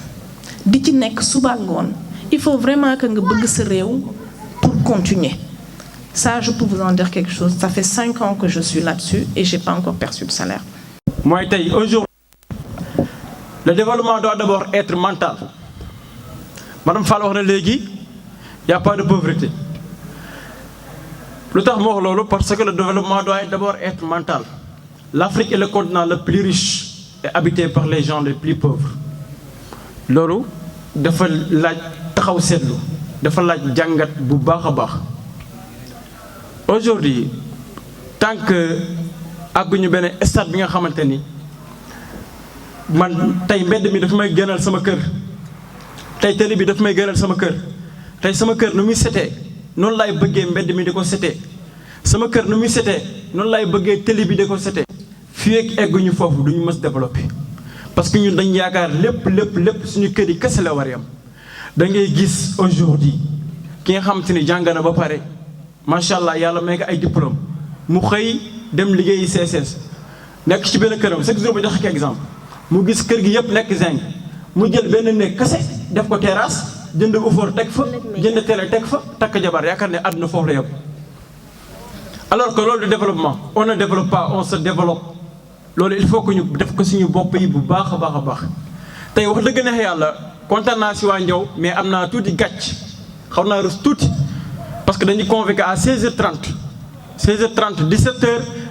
di ci nekk suba ngoon il faut vraiment que nga bëgg sa réew pour continuer ça je peux vous en dire quelque chose ça fait 5 ans que je suis là-dessus et j'ai pas encore perçu de salaire. mooy tey aujourd'hui le développement doit d'abord être mental madame Fall wax na léegi y a pas de pauvreté lu tax ma wax loolu parce que le développement doit d'abord être mental l'Afrique est le continent le plus riche et habité par les gens les plus pauvres loolu dafa laaj taxaw seetlu dafa laaj jàngat bu baax a baax aujourd'hui tant que àgguñu benn stade bi nga xamante ni man tey mbedd mi dafa may gënal sama kër tey télé bi dafa may gënal sama kër tey sama kër nu muy setee noonu laay bëggee mbedd mi di ko setee sama kër nu muy setee noonu laay bëggee télé bi di ko setee fii ak egguñu foofu duñu mës développer parce que ñun dañ yaakaar lépp suñu kër yi kese la war a am da ngay gis aujourd'hui ki nga xamante ni jàng na ba pare macha allah yàlla may ko ay diplôme mu xëy dem liggéeyi CSS nekk ci benn këram chaque jour ba joxe ko exemple mu gis kër gi yëpp nekk zinc mu jël benn néeg kese def ko terrasse jënd ufoor teg fa jënd télé teg fa takk jabar yaakaar ne àdduna foofu la yem alors que loolu du développement on ne développe pas on se développe loolu il faut que ñu def ko suñu bopp yi bu baax a baax a baax tey wax dëgg neex yàlla kontaan naa si waa Ndiaw mais am naa tuuti gàcc xaw naa rus tuuti parce que dañuy convoqué à 16h30 16h30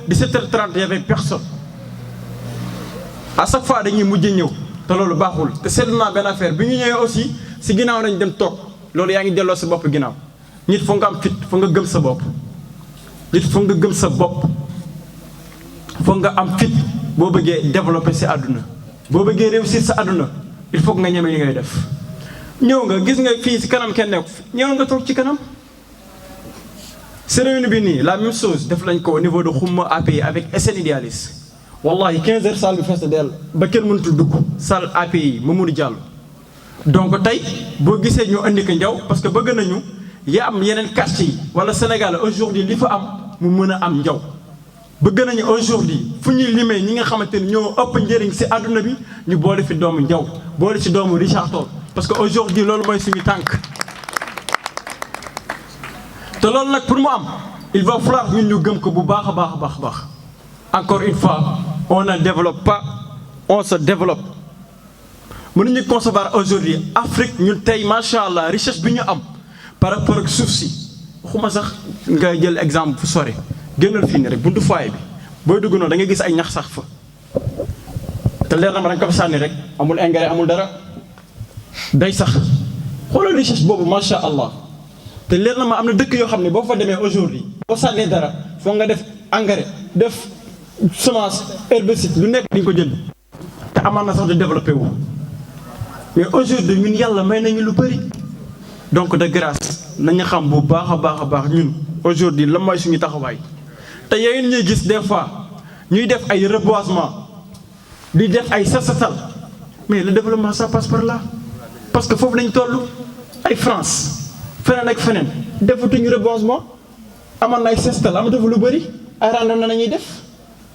17h30 y avait personne à chaque fois dañuy mujj ñëw te loolu baaxul te seetlu naa benn affaire bi ñu ñëwee aussi si ginnaaw dañ dem toog loolu yaa ngi delloo sa bopp ginnaaw nit foog nga am fit foog nga gëm sa bopp nit foog nga gëm sa bopp foog nga am fit boo bëggee développer si àdduna boo bëggee réussir sa àdduna il faut que nga ñeme li ngay def ñëw nga gis nga fii si kanam kenn nekk ñëw nga toog ci kanam cérémonie bi nii la même chose def lañ ko au niveau de Xuma API avec SN Idealis wallahi 15h salle bi fees dell ba kenn mënatul dugg salle API Mamadou Diallo donc tey boo gisee ñu andi ko Ndiaw parce que bëgg nañu ya am yeneen quartier yi wala Sénégal aujourd'hui li fa am mu mën a am Ndiaw bëgg nañu aujourd'hui fu ñuy limee ñi nga xamante ni ñoo ëpp njëriñ si àdduna bi ñu boole fi doomu Ndiaw boole si doomu Richard Toll parce que aujourd'hui loolu mooy suñu tànk te loolu nag pour mu am il va falloir ñun ñu gëm ko bu baax a baax a baax a baax encore une fois on ne développe pas on se développe mënuñu concevoir aujourd'hui Afrique ñun tey macha allah richesse bi ñu am par rapport ak suuf si waxuma sax nga jël exemple fu sore génnal fii nii rek buntu foyer bi booy dugg noonu da ngay gis ay ñax sax fa te leer na ma dañ ko fa sànni rek amul engrais amul dara day sax xoolal richesse boobu macha allah te leer na ma am na dëkk yoo xam ne boo fa demee aujourd'hui boo sànnee dara foog nga def engrais def semence herbicide lu nekk di nga ko jënd te amaan na sax de développé wu mais aujourd'hui ñun yàlla may nañu lu bëri donc de grâce nañu xam bu baax a baax a baax ñun aujourd'hui la mooy suñu taxawaay te yooyu ñuy gis des fois ñuy def ay reboisement di def ay sasatal mais le développement ça passe par là parce que foofu lañ toll ay France feneen ak feneen defatuñu reboisement amoon na ay sasatal am dafa lu bëri ay randonnée na ñuy def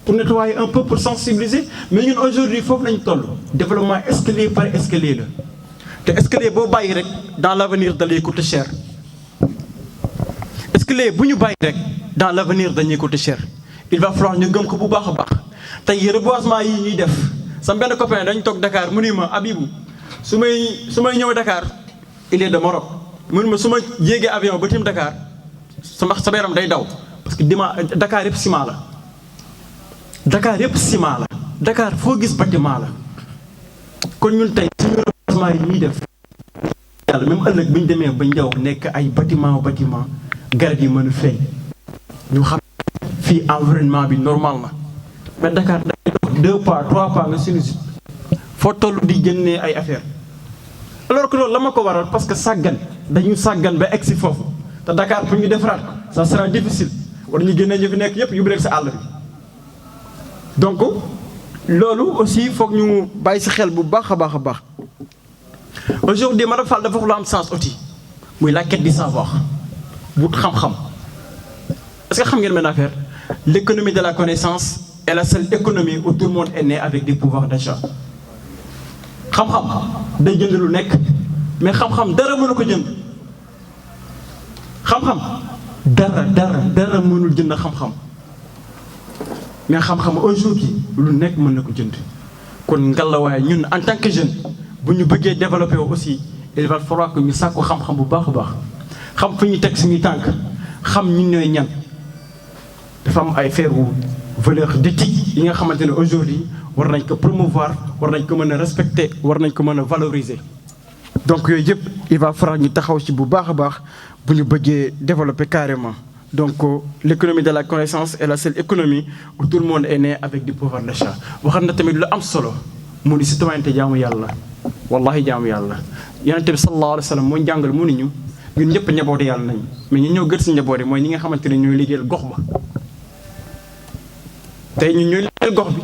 pour nettoyer un peu pour sensibiliser mais ñun aujourd'hui foofu lañ toll développement escalier par escalier la te escalier boo bàyyi rek dans l'avenir da lay coûter cher escalier bu ñu bàyyi rek dans l'avenir dañuy coûter cher il va falloir ñu gëm ko bu baax a baax tey reboisement yi ñuy def sama benn copain dañ toog Dakar mu ni ma Abibou su may ñëw Dakar il est de Maroc mu ni ma su ma yéegee avion ba tim Dakar sama yaram day daw parce que Dakar yëpp ciment la Dakar yëpp ciment la Dakar foo gis bâtiment la kon ñun tey suñu reboisement yi ñuy def yàlla même ëllëg bi ñu demee ba Ndiaw nekk ay bâtiment garab yi mën a feeñ ñu xam fii environnement bi normal na mais Dakar day dox 2 pas 3 pas nga sinusite foo toll di génnee ay affaire alors que loolu la ma ko waral parce que sàggan dañu sàggan ba egg si foofu te Dakar pour ñu defaraat ko ça sera difficile war ñu génne ñu fi nekk yëpp yóbbu leen si àll bi. donc loolu aussi foog ñu bàyyi si xel bu baax a baax a baax aujourd'hui madame Fall dafa wax lu am sens aussi muy la quête du savoir wut xam-xam est-ce que xam ngeen benn affaire l'économie de la connaissance est la seule économie où tout le monde est né avec des pouvoirs d'achat. xam-xam day jënd lu nekk mais xam-xam dara mënu ko jënd xam-xam dara mënul jënd xam-xam mais xam-xam aujourd'hui lu nekk mën na ko jënd kon ngallaawaay ñun en tant que jeune bu ñu bëggee développer aussi il va falloir que ñu sàkku xam-xam bu baax a baax xam fu ñu teg suñuy tànk xam ñun ñooy ñan dafa am ay feeru valeur d'éthique yi nga xamante ne aujourd'hui war nañ ko promouvoir war nañ ko mën a respecter war nañ ko mën a valoriser. donc yooyu yëpp il va falloir ñu taxaw ci bu baax a baax bu ñu bëggee développer carrément. donc l'économie de la connaissance est la seule économie où tout le monde est né avec du pouvoir d'achat. waxal na tamit lu am solo mu di citoyenneté jaamu yàlla wallahi jaamu yàlla yonent bi sallallahu alayhi wa sallam moo jàngal mu ni ñu ñun ñëpp njabootu yàlla nañ mais ñu ñëw gën si njaboot yi mooy ñi nga xamante ne ñooy liggéeyal gox ba. tey ñun ñooy liggéeyal gox bi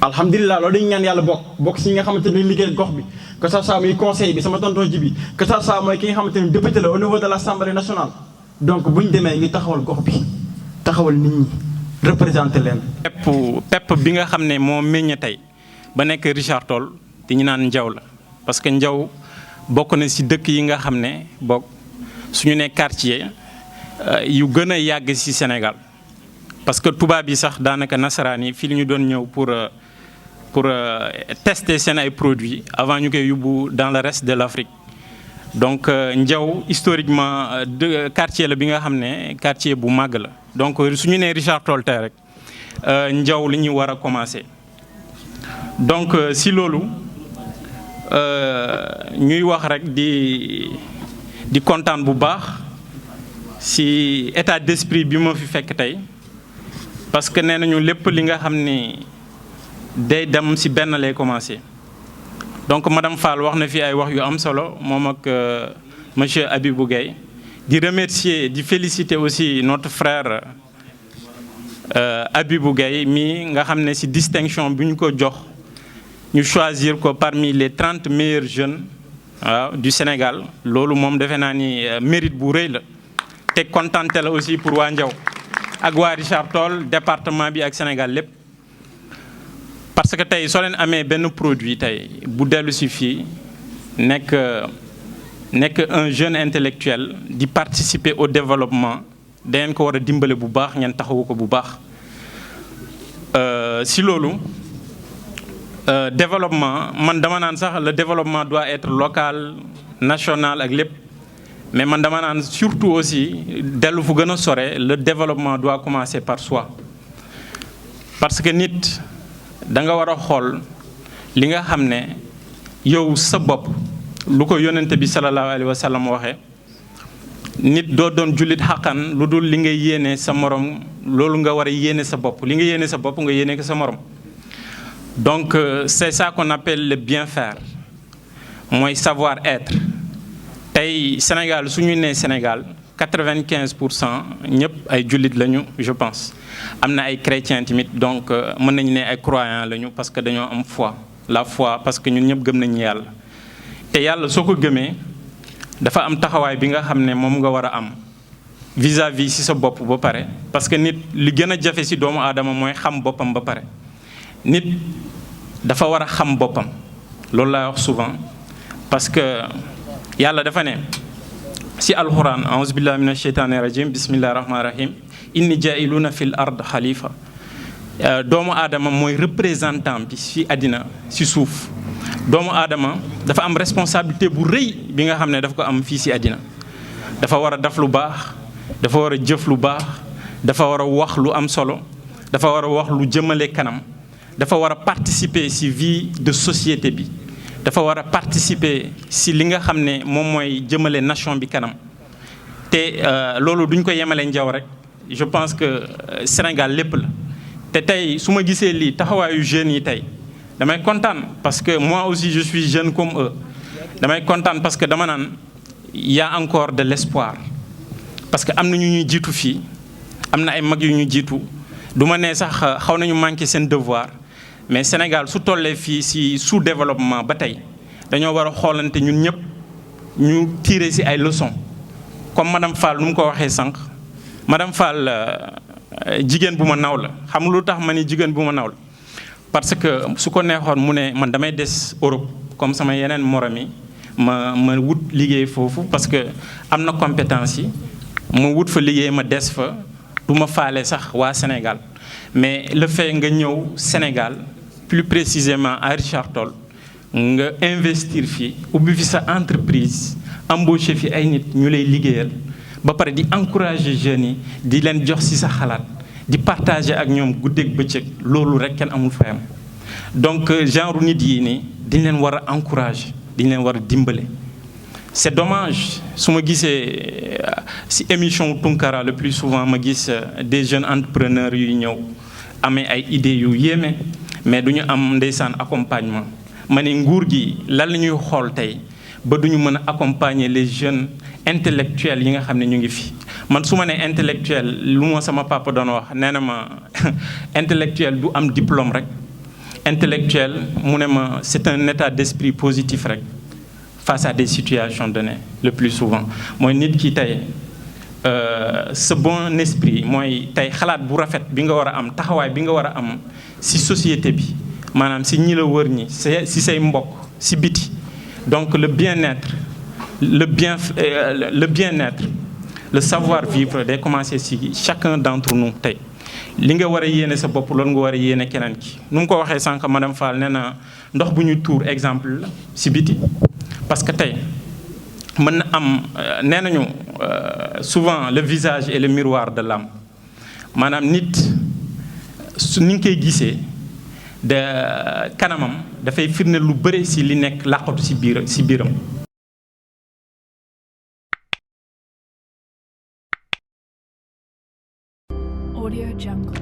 alhamdulilah loolu dañu ñaan yàlla bokk si ñi nga xamante ne liggéeyal gox bi que ça soit muy conseil bi sama tonton ji bi que ça soit mooy ki nga xamante ne député la au niveau de l'Assemblée nationale. donc bu ñu demee ñu taxawal gox bi taxawal nit ñi représenté leen. pepp bi nga xam ne moo meññ tey ba nekk Richard Toll di ñu naan Njaw la parce que Njaw bokk na si dëkk yi nga xam ne bokk suñu ne quartier yu gën a yàgg si Sénégal. parce que tubaab yi sax daanaka nasaraan yi fii la ñu doon ñëw pour tester seen ay produits avant ñu koy yóbbu dans le reste de l'Afrique donc Njaw historiquement quartier la bi nga xam ne quartier bu màgg la donc su ñu nee Richard Toll tey rek Njaw li ñu war a commencer. donc si loolu ñuy wax rek di kontaan bu baax si état d'esprit bi ma fi fekk tey. parce que nee nañu lépp li nga xam ni day dem ci benn lay commencer donc madame Fall wax na fi ay wax yu am solo moom ak monsieur Abibou Gaye di remercier di féliciter aussi notre frère Abibou Gaye mi nga xam ne ci distinction bi ñu ko jox ñu choisir ko parmi les 30 meilleurs jeunes waaw du Sénégal loolu moom defe naa ni mérite bu rëy la te kontante la aussi pour waa Njaw ak waa Richard Toll département bi ak Sénégal lépp parce que tey soo leen amee benn produit tey bu dellu si fii nekk un jeune intellectuel di participer au développement dangeen ko war a dimbale bu baax ngeen taxawu ko bu baax si loolu développement man dama naan sax le développement doit être local national ak lépp mais man dama naan surtout aussi dellu fu gën a sore le développement doit commencer par soi parce que nit da nga war a xool li nga xam ne yow sa bopp lu ko yonente bi sallallahu alayhi wa sallam waxee nit doo doon jullit xaqan lu dul li nga yéene sa morom loolu nga war a yéene sa bopp li nga yéene sa bopp nga yéene ko sa morom donc c'est ça qu'on appelle le bien faire mooy savoir être tey Sénégal su ñu nee Sénégal 95% ñëpp ay jullit lañu je pense am na ay chrétiens tamit donc mën nañu ne ay croyants lañu parce que dañoo am foi la foi parce que ñun ñëpp gëm nañu yàlla te yàlla soo ko gëmee dafa am taxawaay bi nga xam ne moom nga war a am vis-à-vis ci sa bopp ba pare parce que nit li gën a jafe ci doomu aadama mooy xam boppam ba pare nit dafa war a xam boppam loolu laa wax souvent parce que yàlla dafa ne ci alxuraan a'uuzu billahi mina sheytaani rajim bismillahi rahmaani rahim inni jaa'iluna fil ard xalifa doomu aadama mooy représentant bi ci àddina ci suuf doomu aadama dafa am responsabilité bu rëy bi nga xam ne dafa ko am fii ci àddina dafa war a def lu baax dafa war a jëf lu baax dafa war a wax lu am solo dafa war a wax lu jëmale kanam dafa war a participer ci vie de société bi dafa war a participer ci li nga xam ne moom mooy jëmale nation bi kanam te loolu duñ ko yemale Njaw rek je pense que Sénégal lépp la te tey su ma gisee lii taxawaayu jeunes yi tey damay kontaan parce que moi aussi je suis jeune comme eux damay kontaan parce que dama naan il y a encore de l'espoir parce que am na ñu ñuy jiitu fii am na ay mag yu ñu jiitu du ma nee sax xaw nañu manqué seen devoir mais Sénégal su tollee fii ci sous-développement ba tey dañoo war a xoolante ñun ñëpp ñu tirer ci ay leçons comme madame Fall nu mu ko waxee sànq madame Fall jigéen bu ma naw la xam lu tax ma ni jigéen bu ma naw la parce que su ko neexoon mu ne man damay des Europe comme sama yeneen morom yi ma wut liggéey foofu parce que am na compétence yi ma wut fa liggéey ma des fa du ma faale sax waa Sénégal mais le fait nga ñëw Sénégal plus précisément à Richard Toll nga investir fii ubbi fi sa entreprise embaucher fi ay nit ñu lay liggéeyal ba pare di encourager jeunes yi di leen jox ci sa xalaat di partager ak ñoom guddeeg bëccëg loolu rek kenn amul fayam donc genre nit yi nii dañ leen war a encourager dañ leen war a dimbale. C'est dommage su ma gisee ci émission Tunkara le plus souvent ma gis des jeunes entrepreneurs yuy ñëw amee ay idées yu yéeme mais du ñu am ndeysaan accompagnement ma ne nguur gi lan la ñuy xool tey ba du ñu mën a accompagner les jeunes intellectuels yi nga xam ne ñu ngi fi. man su ma nee intellectuel lu ma sama papa doon wax nee na ma intellectuel du am diplôme rek intellectuel mu ne ma c'est un état d'esprit positif rek. Face à des situations données le plus souvent mooy nit ki tey ce bon esprit mooy tey xalaat bu rafet bi nga war a am taxawaay bi nga war a am ci société bi maanaam ci ñi la wër ñi ci say mbokk ci biti donc le bien-être le bien-être le savoir-vivre day commencer ci chacun d'entre nous tey li nga war a yéene sa bopp loolu nga war a yéene keneen ki nu mu ko waxee sànq madame Fall nee na ndox bu ñu tuur exemple la ci biti parce que tey mën na am nee nañu souvent le visage est le miroir de l'âme maanaam nit su ni nga koy gisee de kanamam dafay firnde lu bëri ci li nekk làqatu ci biiram. Audio Jungle.